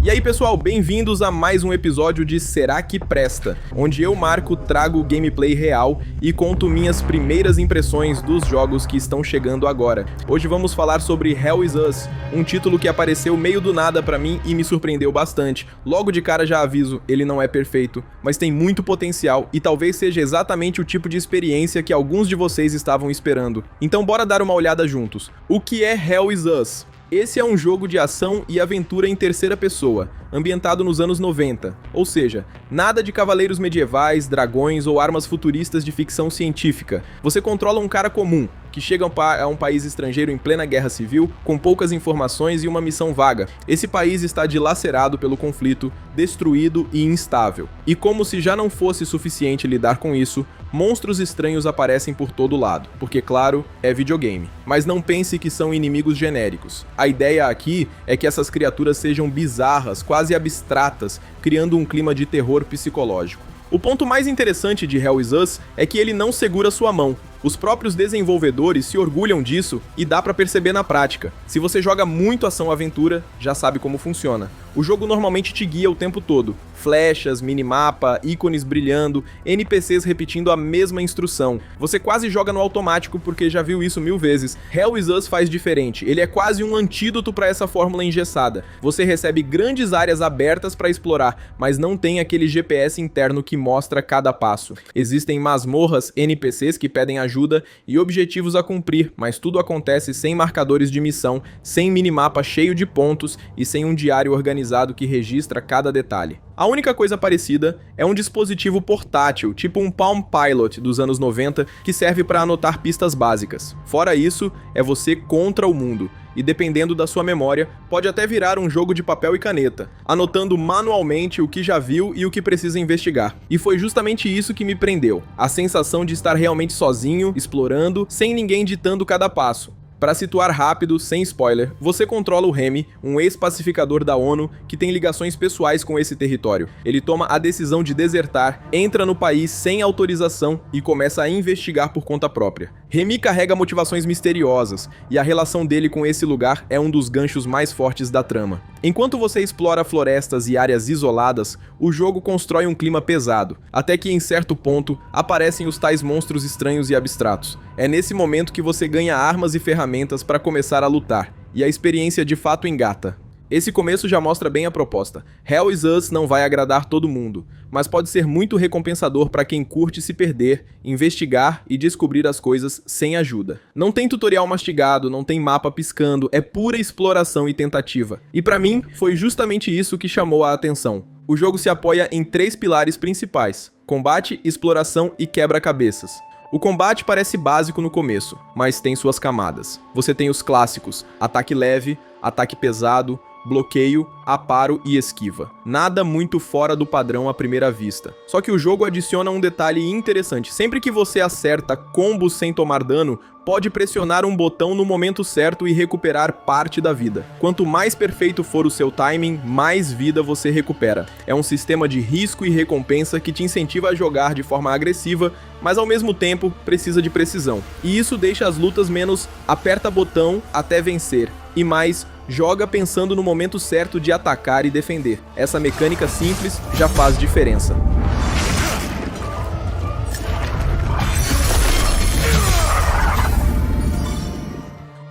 E aí pessoal, bem-vindos a mais um episódio de Será que Presta? Onde eu, Marco, trago gameplay real e conto minhas primeiras impressões dos jogos que estão chegando agora. Hoje vamos falar sobre Hell is Us, um título que apareceu meio do nada pra mim e me surpreendeu bastante. Logo de cara já aviso, ele não é perfeito, mas tem muito potencial e talvez seja exatamente o tipo de experiência que alguns de vocês estavam esperando. Então bora dar uma olhada juntos. O que é Hell is Us? Esse é um jogo de ação e aventura em terceira pessoa, ambientado nos anos 90, ou seja, nada de cavaleiros medievais, dragões ou armas futuristas de ficção científica. Você controla um cara comum, que chega a um país estrangeiro em plena guerra civil, com poucas informações e uma missão vaga. Esse país está dilacerado pelo conflito, destruído e instável. E como se já não fosse suficiente lidar com isso, monstros estranhos aparecem por todo lado, porque claro, é videogame. Mas não pense que são inimigos genéricos. A ideia aqui é que essas criaturas sejam bizarras, quase abstratas, criando um clima de terror psicológico. O ponto mais interessante de Hell is Us é que ele não segura sua mão. Os próprios desenvolvedores se orgulham disso e dá pra perceber na prática. Se você joga muito ação-aventura, já sabe como funciona. O jogo normalmente te guia o tempo todo. Flechas, minimapa, ícones brilhando, NPCs repetindo a mesma instrução. Você quase joga no automático porque já viu isso 1000 vezes. Hell is Us faz diferente, ele é quase um antídoto pra essa fórmula engessada. Você recebe grandes áreas abertas pra explorar, mas não tem aquele GPS interno que mostra cada passo. Existem masmorras, NPCs que pedem ajuda e objetivos a cumprir, mas tudo acontece sem marcadores de missão, sem minimapa cheio de pontos e sem um diário organizado que registra cada detalhe. A única coisa parecida é um dispositivo portátil, tipo um Palm Pilot dos anos 90, que serve para anotar pistas básicas. Fora isso, é você contra o mundo, e dependendo da sua memória, pode até virar um jogo de papel e caneta, anotando manualmente o que já viu e o que precisa investigar. E foi justamente isso que me prendeu, a sensação de estar realmente sozinho, explorando, sem ninguém ditando cada passo. Para situar rápido, sem spoiler, você controla o Remy, um ex-pacificador da ONU que tem ligações pessoais com esse território. Ele toma a decisão de desertar, entra no país sem autorização e começa a investigar por conta própria. Remy carrega motivações misteriosas, e a relação dele com esse lugar é um dos ganchos mais fortes da trama. Enquanto você explora florestas e áreas isoladas, o jogo constrói um clima pesado, até que em certo ponto aparecem os tais monstros estranhos e abstratos. É nesse momento que você ganha armas e ferramentas para começar a lutar, e a experiência de fato engata. Esse começo já mostra bem a proposta. Hell is Us não vai agradar todo mundo, mas pode ser muito recompensador para quem curte se perder, investigar e descobrir as coisas sem ajuda. Não tem tutorial mastigado, não tem mapa piscando, é pura exploração e tentativa. E para mim, foi justamente isso que chamou a atenção. O jogo se apoia em 3 pilares principais: combate, exploração e quebra-cabeças. O combate parece básico no começo, mas tem suas camadas. Você tem os clássicos: ataque leve, ataque pesado, bloqueio, aparo e esquiva. Nada muito fora do padrão à primeira vista. Só que o jogo adiciona um detalhe interessante. Sempre que você acerta combos sem tomar dano, pode pressionar um botão no momento certo e recuperar parte da vida. Quanto mais perfeito for o seu timing, mais vida você recupera. É um sistema de risco e recompensa que te incentiva a jogar de forma agressiva, mas ao mesmo tempo precisa de precisão. E isso deixa as lutas menos aperta botão até vencer, e mais joga pensando no momento certo de atacar e defender. Essa mecânica simples já faz diferença.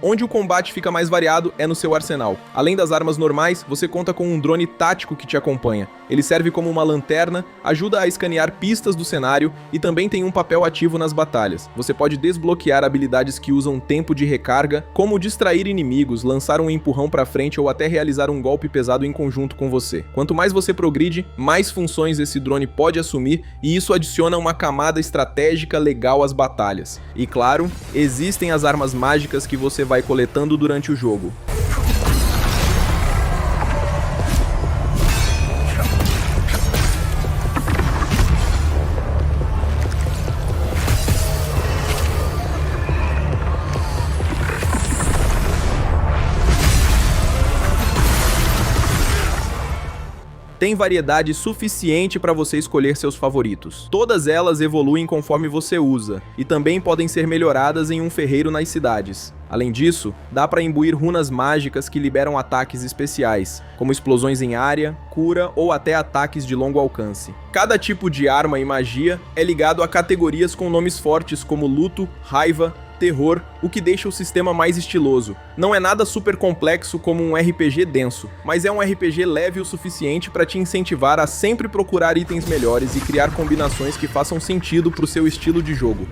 Onde o combate fica mais variado é no seu arsenal. Além das armas normais, você conta com um drone tático que te acompanha. Ele serve como uma lanterna, ajuda a escanear pistas do cenário e também tem um papel ativo nas batalhas. Você pode desbloquear habilidades que usam tempo de recarga, como distrair inimigos, lançar um empurrão pra frente ou até realizar um golpe pesado em conjunto com você. Quanto mais você progride, mais funções esse drone pode assumir, e isso adiciona uma camada estratégica legal às batalhas. E claro, existem as armas mágicas que você vai coletando durante o jogo. Tem variedade suficiente para você escolher seus favoritos. Todas elas evoluem conforme você usa, e também podem ser melhoradas em um ferreiro nas cidades. Além disso, dá para imbuir runas mágicas que liberam ataques especiais, como explosões em área, cura ou até ataques de longo alcance. Cada tipo de arma e magia é ligado a categorias com nomes fortes como luto, raiva, terror, o que deixa o sistema mais estiloso. Não é nada super complexo como um RPG denso, mas é um RPG leve o suficiente para te incentivar a sempre procurar itens melhores e criar combinações que façam sentido para o seu estilo de jogo.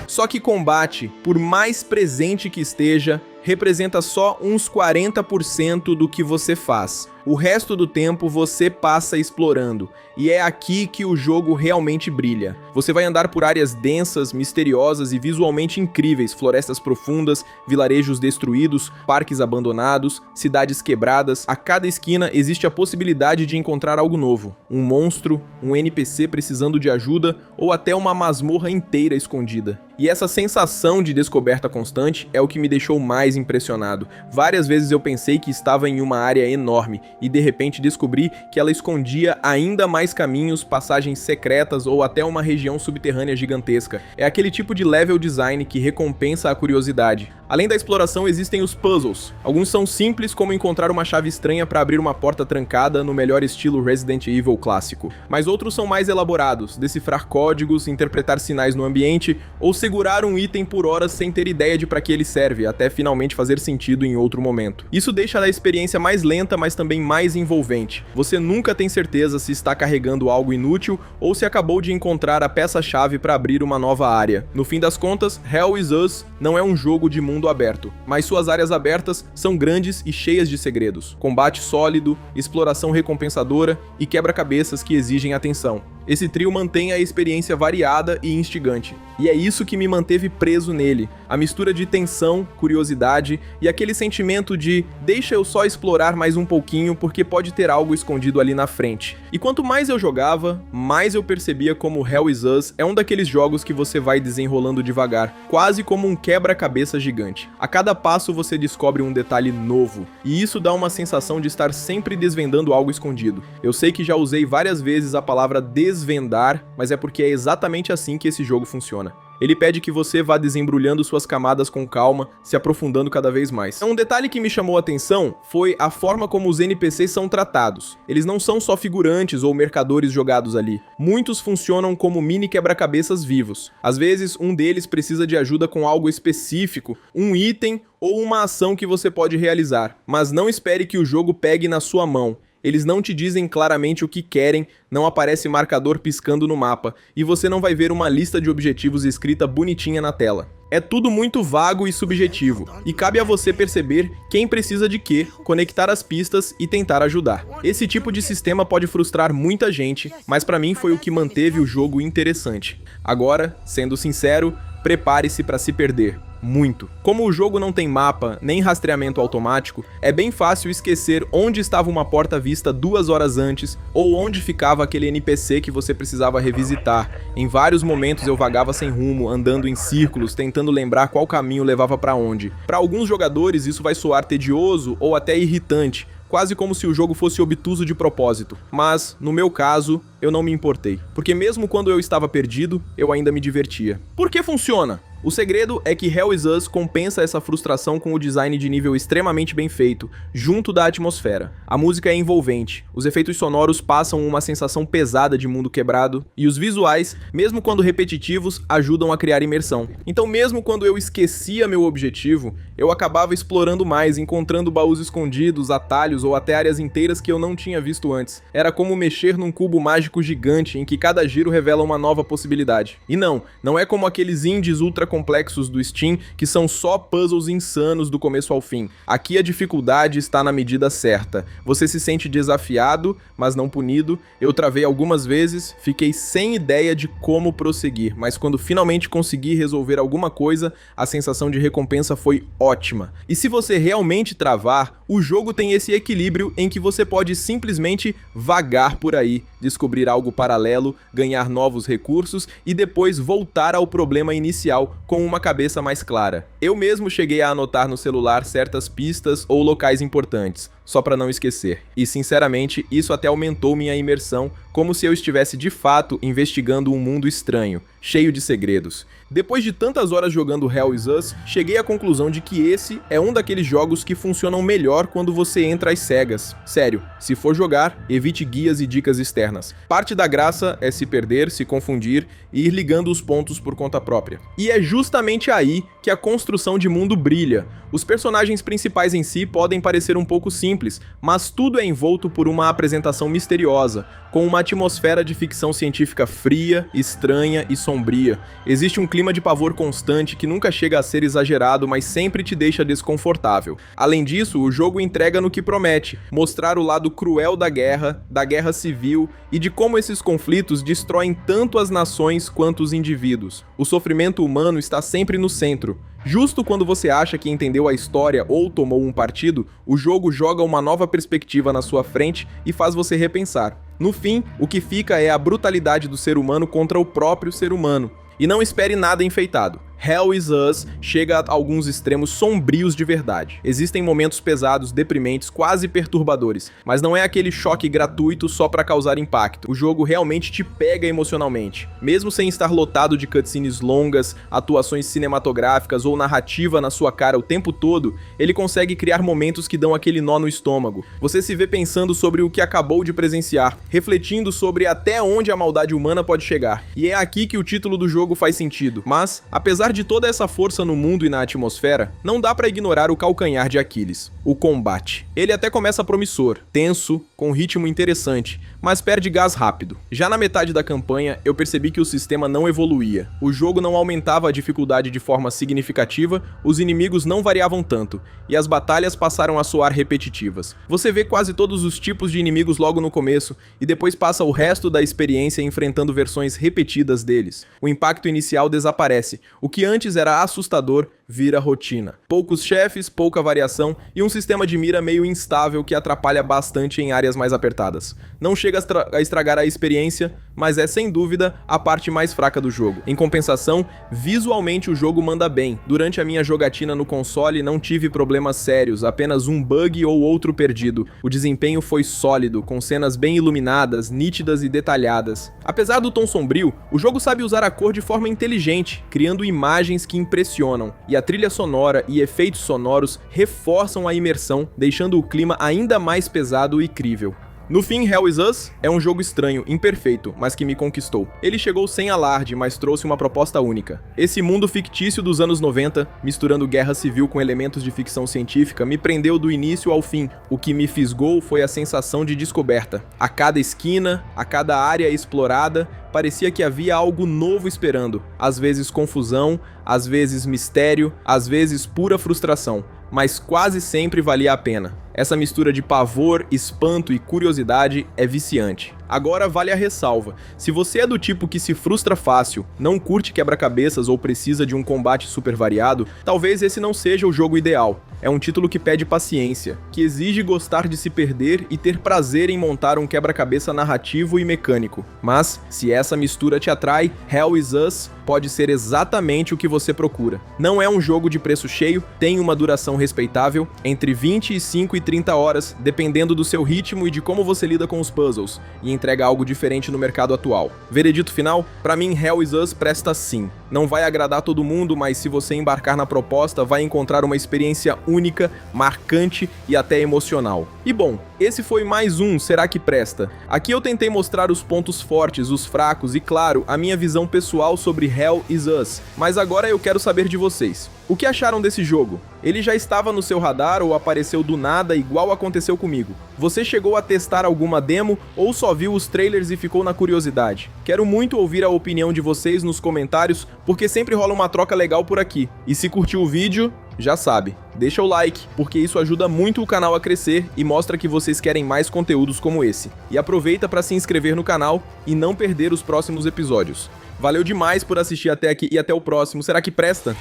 Só que combate, por mais presente que esteja, representa só uns 40% do que você faz. O resto do tempo você passa explorando, e é aqui que o jogo realmente brilha. Você vai andar por áreas densas, misteriosas e visualmente incríveis, florestas profundas, vilarejos destruídos, parques abandonados, cidades quebradas. A cada esquina existe a possibilidade de encontrar algo novo. Um monstro, um NPC precisando de ajuda ou até uma masmorra inteira escondida. E essa sensação de descoberta constante é o que me deixou mais impressionado. Várias vezes eu pensei que estava em uma área enorme e de repente descobri que ela escondia ainda mais caminhos, passagens secretas ou até uma região subterrânea gigantesca. É aquele tipo de level design que recompensa a curiosidade. Além da exploração, existem os puzzles. Alguns são simples, como encontrar uma chave estranha para abrir uma porta trancada no melhor estilo Resident Evil clássico. Mas outros são mais elaborados, decifrar códigos, interpretar sinais no ambiente ou segurar um item por horas sem ter ideia de para que ele serve, até finalmente fazer sentido em outro momento. Isso deixa a experiência mais lenta, mas também mais envolvente. Você nunca tem certeza se está carregando algo inútil ou se acabou de encontrar a peça-chave para abrir uma nova área. No fim das contas, Hell is Us não é um jogo de mundo aberto, mas suas áreas abertas são grandes e cheias de segredos, combate sólido, exploração recompensadora e quebra-cabeças que exigem atenção. Esse trio mantém a experiência variada e instigante, e é isso que me manteve preso nele, a mistura de tensão, curiosidade e aquele sentimento de deixa eu só explorar mais um pouquinho porque pode ter algo escondido ali na frente. E quanto mais eu jogava, mais eu percebia como Hell is Us é um daqueles jogos que você vai desenrolando devagar, quase como um quebra-cabeça gigante. A cada passo você descobre um detalhe novo, e isso dá uma sensação de estar sempre desvendando algo escondido. Eu sei que já usei várias vezes a palavra desvendar, mas é porque é exatamente assim que esse jogo funciona. Ele pede que você vá desembrulhando suas camadas com calma, se aprofundando cada vez mais. Um detalhe que me chamou a atenção foi a forma como os NPCs são tratados. Eles não são só figurantes ou mercadores jogados ali. Muitos funcionam como mini quebra-cabeças vivos. Às vezes, um deles precisa de ajuda com algo específico, um item ou uma ação que você pode realizar. Mas não espere que o jogo pegue na sua mão. Eles não te dizem claramente o que querem, não aparece marcador piscando no mapa, e você não vai ver uma lista de objetivos escrita bonitinha na tela. É tudo muito vago e subjetivo, e cabe a você perceber quem precisa de quê, conectar as pistas e tentar ajudar. Esse tipo de sistema pode frustrar muita gente, mas pra mim foi o que manteve o jogo interessante. Agora, sendo sincero, prepare-se pra se perder. Muito. Como o jogo não tem mapa, nem rastreamento automático, é bem fácil esquecer onde estava uma porta vista 2 horas antes, ou onde ficava aquele NPC que você precisava revisitar. Em vários momentos eu vagava sem rumo, andando em círculos, tentando lembrar qual caminho levava pra onde. Para alguns jogadores isso vai soar tedioso ou até irritante, quase como se o jogo fosse obtuso de propósito. Mas, no meu caso, eu não me importei. Porque mesmo quando eu estava perdido, eu ainda me divertia. Por que funciona? O segredo é que Hell is Us compensa essa frustração com o design de nível extremamente bem feito, junto da atmosfera. A música é envolvente, os efeitos sonoros passam uma sensação pesada de mundo quebrado, e os visuais, mesmo quando repetitivos, ajudam a criar imersão. Então mesmo quando eu esquecia meu objetivo, eu acabava explorando mais, encontrando baús escondidos, atalhos ou até áreas inteiras que eu não tinha visto antes. Era como mexer num cubo mágico gigante em que cada giro revela uma nova possibilidade. E não é como aqueles indies ultra complexos do Steam que são só puzzles insanos do começo ao fim. Aqui a dificuldade está na medida certa. Você se sente desafiado, mas não punido. Eu travei algumas vezes, fiquei sem ideia de como prosseguir, mas quando finalmente consegui resolver alguma coisa, a sensação de recompensa foi ótima. E se você realmente travar, o jogo tem esse equilíbrio em que você pode simplesmente vagar por aí, descobrir algo paralelo, ganhar novos recursos e depois voltar ao problema inicial com uma cabeça mais clara. Eu mesmo cheguei a anotar no celular certas pistas ou locais importantes, só para não esquecer. E sinceramente, isso até aumentou minha imersão, como se eu estivesse de fato investigando um mundo estranho, cheio de segredos. Depois de tantas horas jogando Hell is Us, cheguei à conclusão de que esse é um daqueles jogos que funcionam melhor quando você entra às cegas. Sério, se for jogar, evite guias e dicas externas. Parte da graça é se perder, se confundir e ir ligando os pontos por conta própria. E é justamente aí que a construção de mundo brilha. Os personagens principais em si podem parecer um pouco simples, mas tudo é envolto por uma apresentação misteriosa, com uma atmosfera de ficção científica fria, estranha e sombria. Existe um clima de pavor constante que nunca chega a ser exagerado, mas sempre te deixa desconfortável. Além disso, o jogo entrega no que promete, mostrar o lado cruel da guerra civil e de como esses conflitos destroem tanto as nações quanto os indivíduos. O sofrimento humano está sempre no centro. Justo quando você acha que entendeu a história ou tomou um partido, o jogo joga uma nova perspectiva na sua frente e faz você repensar. No fim, o que fica é a brutalidade do ser humano contra o próprio ser humano. E não espere nada enfeitado. Hell is Us chega a alguns extremos sombrios de verdade. Existem momentos pesados, deprimentes, quase perturbadores, mas não é aquele choque gratuito só pra causar impacto. O jogo realmente te pega emocionalmente. Mesmo sem estar lotado de cutscenes longas, atuações cinematográficas ou narrativa na sua cara o tempo todo, ele consegue criar momentos que dão aquele nó no estômago. Você se vê pensando sobre o que acabou de presenciar, refletindo sobre até onde a maldade humana pode chegar. E é aqui que o título do jogo faz sentido. Mas, apesar de toda essa força no mundo e na atmosfera, não dá pra ignorar o calcanhar de Aquiles, o combate. Ele até começa promissor, tenso, com um ritmo interessante, mas perde gás rápido. Já na metade da campanha, eu percebi que o sistema não evoluía. O jogo não aumentava a dificuldade de forma significativa, os inimigos não variavam tanto, e as batalhas passaram a soar repetitivas. Você vê quase todos os tipos de inimigos logo no começo, e depois passa o resto da experiência enfrentando versões repetidas deles. O impacto inicial desaparece, o que antes era assustador vira rotina. Poucos chefes, pouca variação e um sistema de mira meio instável que atrapalha bastante em áreas mais apertadas. Não chega a estragar a experiência, mas é sem dúvida a parte mais fraca do jogo. Em compensação, visualmente o jogo manda bem. Durante a minha jogatina no console não tive problemas sérios, apenas um bug ou outro perdido. O desempenho foi sólido, com cenas bem iluminadas, nítidas e detalhadas. Apesar do tom sombrio, o jogo sabe usar a cor de forma inteligente, criando imagens que impressionam. E a trilha sonora e efeitos sonoros reforçam a imersão, deixando o clima ainda mais pesado e crível. No fim, Hell is Us é um jogo estranho, imperfeito, mas que me conquistou. Ele chegou sem alarde, mas trouxe uma proposta única. Esse mundo fictício dos anos 90, misturando guerra civil com elementos de ficção científica, me prendeu do início ao fim. O que me fisgou foi a sensação de descoberta. A cada esquina, a cada área explorada, parecia que havia algo novo esperando. Às vezes confusão, às vezes mistério, às vezes pura frustração. Mas quase sempre valia a pena. Essa mistura de pavor, espanto e curiosidade é viciante. Agora vale a ressalva, se você é do tipo que se frustra fácil, não curte quebra-cabeças ou precisa de um combate super variado, talvez esse não seja o jogo ideal. É um título que pede paciência, que exige gostar de se perder e ter prazer em montar um quebra-cabeça narrativo e mecânico. Mas, se essa mistura te atrai, Hell is Us pode ser exatamente o que você procura. Não é um jogo de preço cheio, tem uma duração respeitável, entre 25 e 30 horas, dependendo do seu ritmo e de como você lida com os puzzles, e entrega algo diferente no mercado atual. Veredito final? Pra mim, Hell is Us presta sim. Não vai agradar todo mundo, mas se você embarcar na proposta, vai encontrar uma experiência única, marcante e até emocional. E bom, esse foi mais um Será que Presta? Aqui eu tentei mostrar os pontos fortes, os fracos e, claro, a minha visão pessoal sobre Hell is Us. Mas agora eu quero saber de vocês. O que acharam desse jogo? Ele já estava no seu radar ou apareceu do nada igual aconteceu comigo? Você chegou a testar alguma demo ou só viu os trailers e ficou na curiosidade? Quero muito ouvir a opinião de vocês nos comentários, porque sempre rola uma troca legal por aqui. E se curtiu o vídeo, já sabe, deixa o like, porque isso ajuda muito o canal a crescer e mostra que vocês querem mais conteúdos como esse. E aproveita para se inscrever no canal e não perder os próximos episódios. Valeu demais por assistir até aqui e até o próximo. Será que presta?